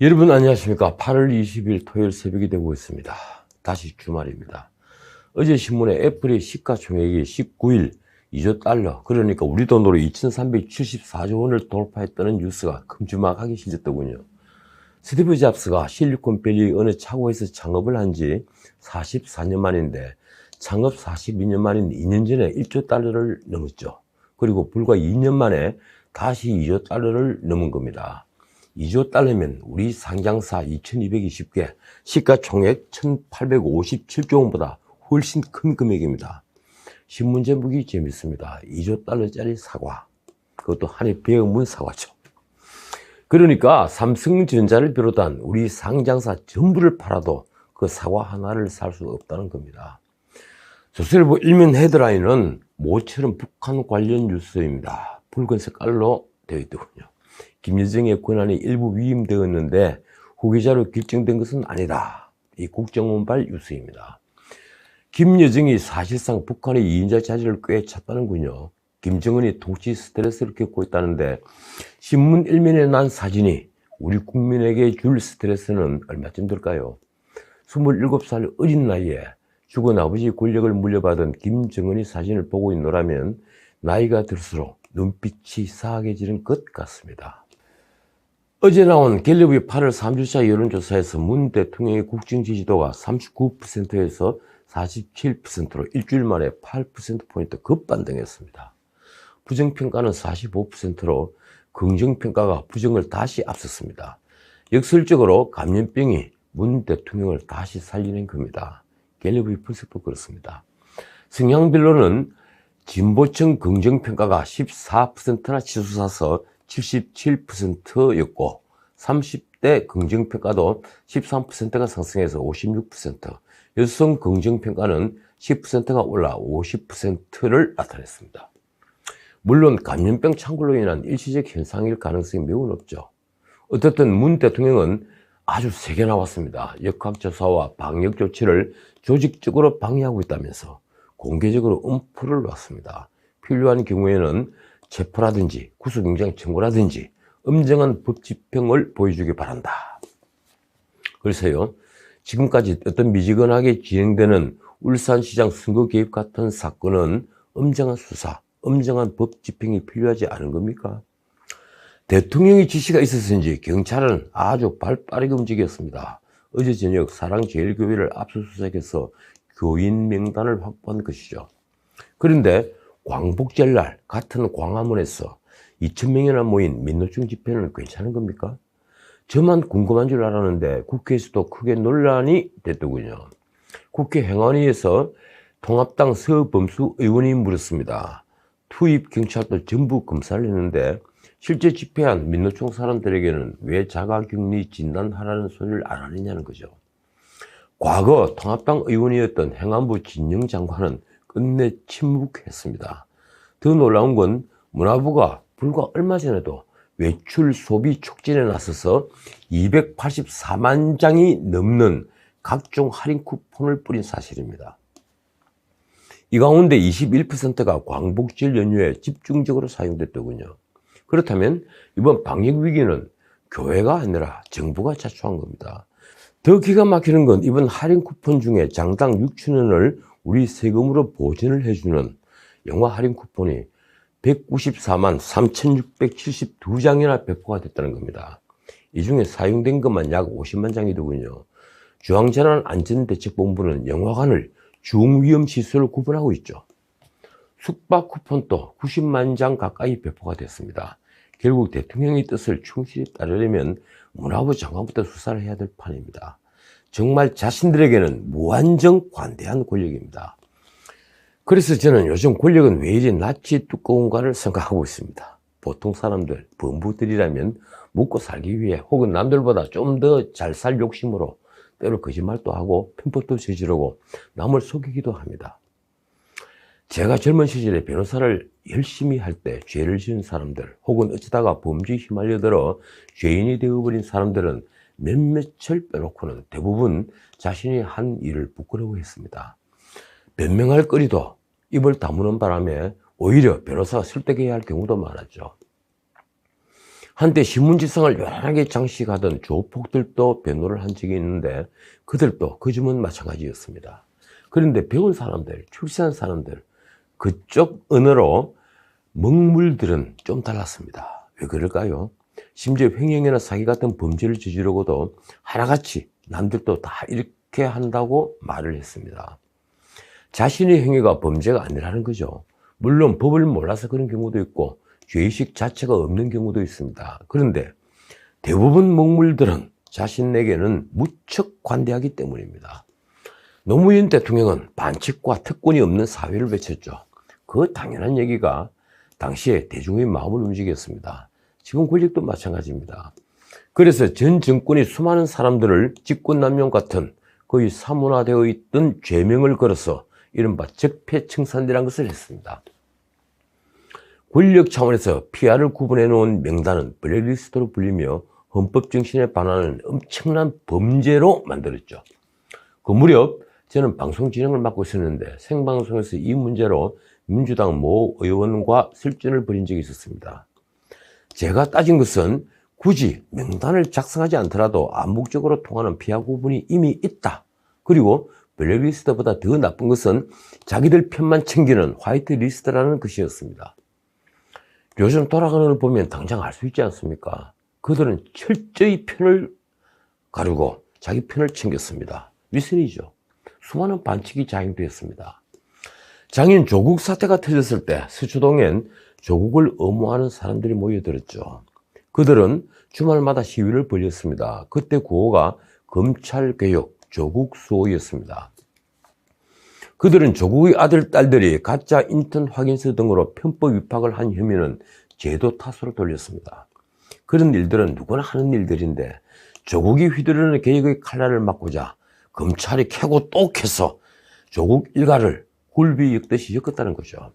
여러분 안녕하십니까. 8월 20일 토요일 새벽이 되고 있습니다. 다시 주말입니다. 어제 신문에 애플의 시가총액이 19일 2조 달러, 그러니까 우리 돈으로 2374조 원을 돌파했다는 뉴스가 큼지막하게 실렸더군요. 스티브 잡스가 실리콘밸리 어느 차고에서 창업을 한 지 44년 만인데, 창업 42년 만인 2년 전에 1조 달러를 넘었죠. 그리고 불과 2년 만에 다시 2조 달러를 넘은 겁니다. 2조 달러면 우리 상장사 2220개, 시가총액 1857조 원보다 훨씬 큰 금액입니다. 신문 제목이 재밌습니다. 2조 달러짜리 사과. 그것도 한해 배어문 사과죠. 그러니까 삼성전자를 비롯한 우리 상장사 전부를 팔아도 그 사과 하나를 살 수 없다는 겁니다. 조선일보 일면 헤드라인은 모처럼 북한 관련 뉴스입니다. 붉은 색깔로 되어 있더군요. 김여정의 권한이 일부 위임되었는데 후계자로 결정된 것은 아니다. 이 국정원발 뉴스입니다. 김여정이 사실상 북한의 2인자 자리를 꿰찼다는군요. 김정은이 통치 스트레스를 겪고 있다는데, 신문 일면에 난 사진이 우리 국민에게 줄 스트레스는 얼마쯤 될까요? 27살 어린 나이에 죽은 아버지의 권력을 물려받은 김정은이 사진을 보고 있노라면 나이가 들수록 눈빛이 사악해지는 것 같습니다. 어제 나온 갤럽의 8월 3주차 여론조사에서 문 대통령의 국정 지지도가 39%에서 47%로 일주일 만에 8%포인트 급반등했습니다. 부정평가는 45%로 긍정평가가 부정을 다시 앞섰습니다. 역설적으로 감염병이 문 대통령을 다시 살리는 겁니다. 갤럽의 분석도 그렇습니다. 성향별로는 진보층 긍정평가가 14%나 치솟아서 77%였고 30대 긍정평가도 13%가 상승해서 56%, 여성 긍정평가는 10%가 올라 50%를 나타냈습니다. 물론 감염병 창궐로 인한 일시적 현상일 가능성이 매우 높죠. 어쨌든 문 대통령은 아주 세게 나왔습니다. 역학조사와 방역 조치를 조직적으로 방해하고 있다면서 공개적으로 엄포를 놨습니다. 필요한 경우에는 체포라든지 구속영장 청구라든지 엄정한 법 집행을 보여주기 바란다. 그래서요, 지금까지 어떤 미지근하게 진행되는 울산시장 선거 개입 같은 사건은 엄정한 수사, 엄정한 법 집행이 필요하지 않은 겁니까? 대통령의 지시가 있었는지 경찰은 아주 발빠르게 움직였습니다. 어제 저녁 사랑제일교회를 압수수색해서 교인 명단을 확보한 것이죠. 그런데 광복절날 같은 광화문에서 2,000명이나 모인 민노총 집회는 괜찮은 겁니까? 저만 궁금한 줄 알았는데 국회에서도 크게 논란이 됐더군요. 국회 행안위에서 통합당 서범수 의원이 물었습니다. 투입 경찰도 전부 검사를 했는데 실제 집회한 민노총 사람들에게는 왜 자가격리 진단하라는 소리를 안 하느냐는 거죠. 과거 통합당 의원이었던 행안부 진영 장관은 끝내 침묵했습니다. 더 놀라운 건 문화부가 불과 얼마 전에도 외출 소비 촉진에 나서서 284만 장이 넘는 각종 할인 쿠폰을 뿌린 사실입니다. 이 가운데 21%가 광복절 연휴에 집중적으로 사용됐더군요. 그렇다면 이번 방역 위기는 교회가 아니라 정부가 자초한 겁니다. 더 기가 막히는 건 이번 할인 쿠폰 중에 장당 6,000원을 우리 세금으로 보전을 해주는 영화 할인 쿠폰이 194만 3,672장이나 배포가 됐다는 겁니다. 이 중에 사용된 것만 약 50만 장이더군요. 중앙재난안전대책본부는 영화관을 중위험시설로 구분하고 있죠. 숙박 쿠폰도 90만 장 가까이 배포가 됐습니다. 결국 대통령의 뜻을 충실히 따르려면 문화부 장관부터 수사를 해야 될 판입니다. 정말 자신들에게는 무한정 관대한 권력입니다. 그래서 저는 요즘 권력은 왜 이리 낯이 두꺼운가를 생각하고 있습니다. 보통 사람들, 범부들이라면 먹고 살기 위해 혹은 남들보다 좀 더 잘 살 욕심으로 때로 거짓말도 하고 편법도 저지르고 남을 속이기도 합니다. 제가 젊은 시절에 변호사를 열심히 할 때 죄를 지은 사람들 혹은 어쩌다가 범죄에 휘말려들어 죄인이 되어버린 사람들은 몇몇을 빼놓고는 대부분 자신이 한 일을 부끄러워했습니다. 변명할 거리도 입을 다무는 바람에 오히려 변호사가 설득해야 할 경우도 많았죠. 한때 신문지상을 요란하게 장식하던 조폭들도 변호를 한 적이 있는데 그들도 그 점은 마찬가지였습니다. 그런데 배운 사람들, 출세한 사람들, 그쪽 언어로 먹물들은 좀 달랐습니다. 왜 그럴까요? 심지어 횡령이나 사기 같은 범죄를 저지르고도 하나같이 남들도 다 이렇게 한다고 말을 했습니다. 자신의 행위가 범죄가 아니라는 거죠. 물론 법을 몰라서 그런 경우도 있고 죄의식 자체가 없는 경우도 있습니다. 그런데 대부분 먹물들은 자신에게는 무척 관대하기 때문입니다. 노무현 대통령은 반칙과 특권이 없는 사회를 외쳤죠. 그 당연한 얘기가 당시에 대중의 마음을 움직였습니다. 지금 권력도 마찬가지입니다. 그래서 전 정권이 수많은 사람들을 직권남용 같은 거의 사문화되어 있던 죄명을 걸어서 이른바 적폐청산이라는 것을 했습니다. 권력 차원에서 PR을 구분해 놓은 명단은 블랙리스트로 불리며 헌법 정신에 반하는 엄청난 범죄로 만들었죠. 그 무렵 저는 방송 진행을 맡고 있었는데 생방송에서 이 문제로 민주당 모 의원과 설전을 벌인 적이 있었습니다. 제가 따진 것은 굳이 명단을 작성하지 않더라도 암묵적으로 통하는 피하 구분이 이미 있다. 그리고 블랙리스트보다 더 나쁜 것은 자기들 편만 챙기는 화이트리스트라는 것이었습니다. 요즘 돌아가는 걸 보면 당장 알 수 있지 않습니까? 그들은 철저히 편을 가르고 자기 편을 챙겼습니다. 위선이죠. 수많은 반칙이 자행되었습니다. 장인 조국 사태가 터졌을 때 서초동엔 조국을 엄호하는 사람들이 모여들었죠. 그들은 주말마다 시위를 벌였습니다. 그때 구호가 검찰개혁 조국 수호였습니다. 그들은 조국의 아들, 딸들이 가짜 인턴 확인서 등으로 편법 위반을 한 혐의는 제도 탓으로 돌렸습니다. 그런 일들은 누구나 하는 일들인데 조국이 휘두르는 개혁의 칼날을 막고자 검찰이 캐고 또 캐서 조국 일가를 굴비 엮듯이 엮었다는 거죠.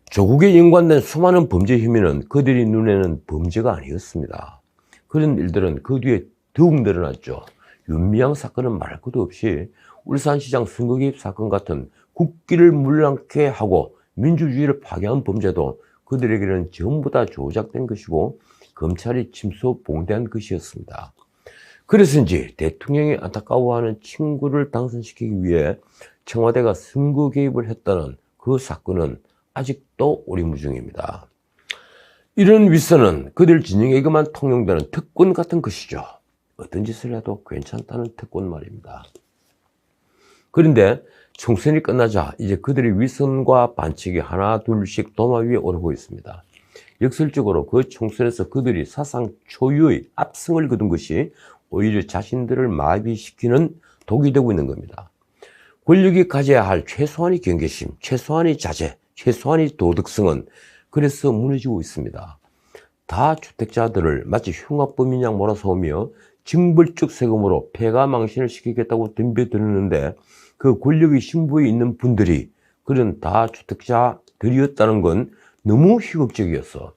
조국에 연관된 수많은 범죄 혐의는 그들이 눈에는 범죄가 아니었습니다. 그런 일들은 그 뒤에 더욱 늘어났죠. 윤미향 사건은 말할 것도 없이 울산시장 선거 개입 사건 같은 국기를 물랑케 하고 민주주의를 파괴한 범죄도 그들에게는 전부 다 조작된 것이고 검찰이 침소 봉대한 것이었습니다. 그래서인지 대통령이 안타까워하는 친구를 당선시키기 위해 청와대가 선거 개입을 했다는 그 사건은 아직도 오리무중입니다. 이런 윗선은 그들 진영에게만 통용되는 특권 같은 것이죠. 어떤 짓을 해도 괜찮다는 특권 말입니다. 그런데 총선이 끝나자 이제 그들의 위선과 반칙이 하나 둘씩 도마 위에 오르고 있습니다. 역설적으로 그 총선에서 그들이 사상 초유의 압승을 거둔 것이 오히려 자신들을 마비시키는 독이 되고 있는 겁니다. 권력이 가져야 할 최소한의 경계심, 최소한의 자제, 최소한의 도덕성은 그래서 무너지고 있습니다. 다주택자들을 마치 흉악범인 양 몰아서오며 징벌적 세금으로 폐가망신을 시키겠다고 덤벼드는데 그 권력의 신부에 있는 분들이 그런 다주택자들이었다는 건 너무 희극적이어서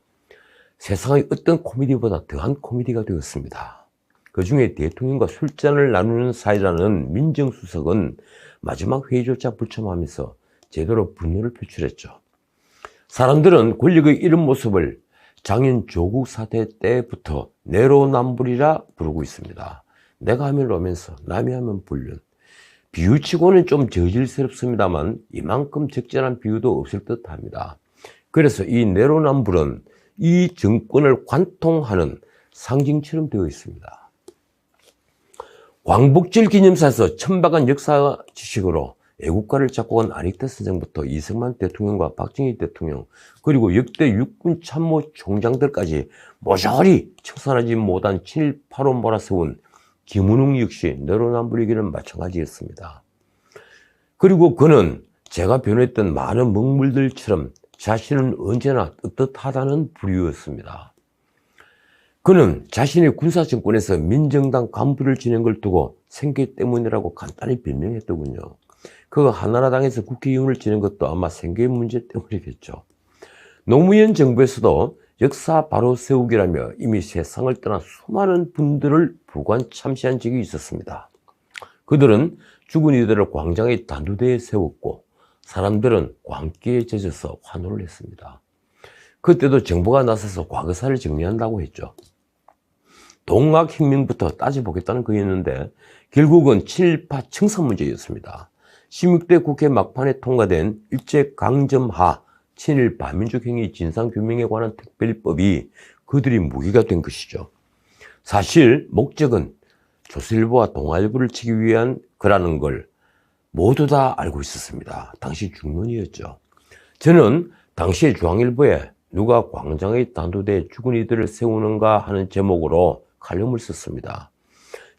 세상의 어떤 코미디보다 더한 코미디가 되었습니다. 그 중에 대통령과 술잔을 나누는 사이라는 민정수석은 마지막 회의조차 불참하면서 제대로 분노를 표출했죠. 사람들은 권력의 이런 모습을 장인 조국 사태 때부터 내로남불이라 부르고 있습니다. 내가 하면 로맨스, 남이 하면 불륜. 비유치고는 좀 저질스럽습니다만 이만큼 적절한 비유도 없을 듯합니다. 그래서 이 내로남불은 이 정권을 관통하는 상징처럼 되어 있습니다. 광복절 기념사에서 천박한 역사 지식으로 애국가를 작곡한 안익태 선생부터 이승만 대통령과 박정희 대통령 그리고 역대 육군 참모 총장들까지 모조리 청산하지 못한 친일파로 몰아세운 김은웅 역시 내로남불이기는 마찬가지였습니다. 그리고 그는 제가 변호했던 많은 먹물들처럼 자신은 언제나 떳떳하다는 부류였습니다. 그는 자신의 군사정권에서 민정당 간부를 지낸 걸 두고 생계 때문이라고 간단히 변명했더군요. 그 한나라당에서 국회의원을 지낸 것도 아마 생계 문제 때문이겠죠. 노무현 정부에서도 역사 바로 세우기라며 이미 세상을 떠난 수많은 분들을 부관 참시한 적이 있었습니다. 그들은 죽은 이들을 광장의 단두대에 세웠고 사람들은 광기에 젖어서 환호를 했습니다. 그때도 정부가 나서서 과거사를 정리한다고 했죠. 동학혁명부터 따져보겠다는 거였는데 결국은 친일파 청산 문제였습니다. 16대 국회 막판에 통과된 일제강점하 친일파 민족행위 진상규명에 관한 특별법이 그들이 무기가 된 것이죠. 사실 목적은 조선일보와 동아일보를 치기 위한 거라는 걸 모두 다 알고 있었습니다. 당시 중론이었죠. 저는 당시에 중앙일보에 누가 광장의 단두대에 죽은 이들을 세우는가 하는 제목으로 칼럼을 썼습니다.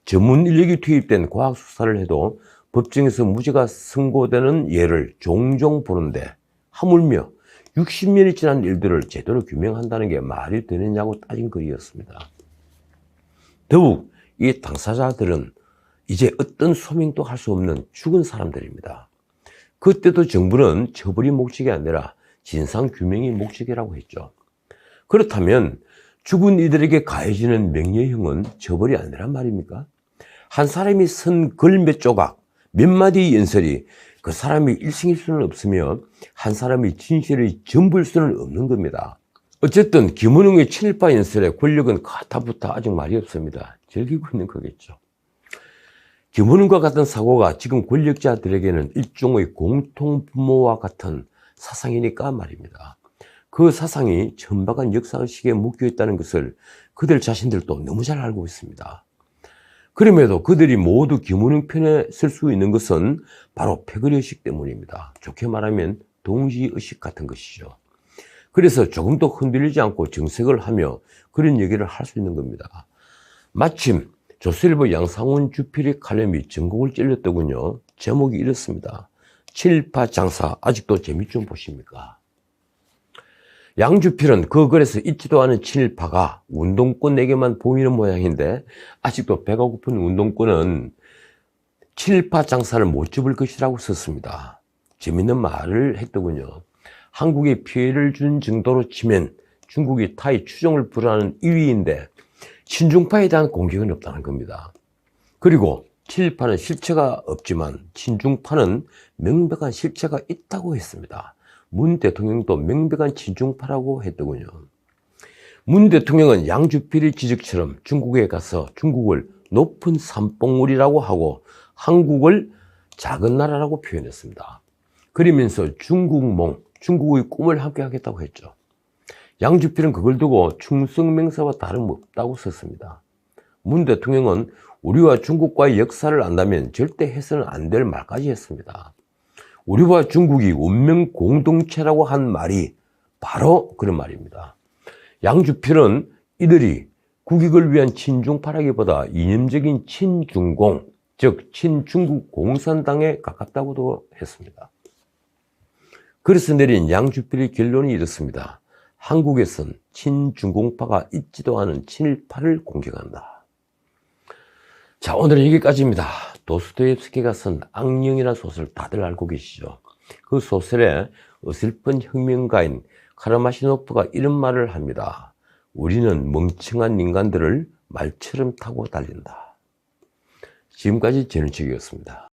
전문 인력이 투입된 과학수사를 해도 법정에서 무죄가 선고되는 예를 종종 보는데 하물며 60년이 지난 일들을 제대로 규명한다는 게 말이 되느냐고 따진 글이었습니다. 더욱 이 당사자들은 이제 어떤 소명도 할 수 없는 죽은 사람들입니다. 그때도 정부는 처벌이 목적이 아니라 진상규명이 목적이라고 했죠. 그렇다면 죽은 이들에게 가해지는 명예형은 처벌이 아니란 말입니까? 한 사람이 쓴 글 몇 조각, 몇 마디 연설이 그 사람이 일생일 수는 없으며 한 사람이 진실의 전부일 수는 없는 겁니다. 어쨌든 김원웅의 친일파 연설의 권력은 가타부타 아직 말이 없습니다. 즐기고 있는 거겠죠. 김원웅과 같은 사고가 지금 권력자들에게는 일종의 공통분모와 같은 사상이니까 말입니다. 그 사상이 천박한 역사의식에 묶여있다는 것을 그들 자신들도 너무 잘 알고 있습니다. 그럼에도 그들이 모두 김원웅 편에 설 수 있는 것은 바로 패거리의식 때문입니다. 좋게 말하면 동지의식 같은 것이죠. 그래서 조금도 흔들리지 않고 정색을 하며 그런 얘기를 할 수 있는 겁니다. 마침 조선일보 양상훈 주필의 칼럼이 전곡을 찔렸더군요. 제목이 이렇습니다. 친일파 장사 아직도 재미 좀 보십니까? 양주필은 그 글에서 있지도 않은 친일파가 운동권에게만 보이는 모양인데 아직도 배가 고픈 운동권은 친일파 장사를 못 접을 것이라고 썼습니다. 재밌는 말을 했더군요. 한국에 피해를 준 정도로 치면 중국이 타이 추종을 불허하는 2위인데 친중파에 대한 공격은 없다는 겁니다. 그리고 친일파는 실체가 없지만 친중파는 명백한 실체가 있다고 했습니다. 문 대통령도 명백한 친중파라고 했더군요. 문 대통령은 양주필의 지적처럼 중국에 가서 중국을 높은 산봉우리라고 하고 한국을 작은 나라라고 표현했습니다. 그러면서 중국몽, 중국의 꿈을 함께 하겠다고 했죠. 양주필은 그걸 두고 충성맹사와 다름없다고 썼습니다. 문 대통령은 우리와 중국과의 역사를 안다면 절대 해서는 안 될 말까지 했습니다. 우리와 중국이 운명 공동체라고 한 말이 바로 그런 말입니다. 양주필은 이들이 국익을 위한 친중파라기보다 이념적인 친중공, 즉 친중국 공산당에 가깝다고도 했습니다. 그래서 내린 양주필의 결론이 이렇습니다. 한국에선 친중공파가 있지도 않은 친일파를 공격한다. 자, 오늘은 여기까지입니다. 도스토옙스키가 쓴 악령이라는 소설 다들 알고 계시죠? 그 소설에 어슬픈 혁명가인 카라마시노프가 이런 말을 합니다. 우리는 멍청한 인간들을 말처럼 타고 달린다. 지금까지 전우책이었습니다.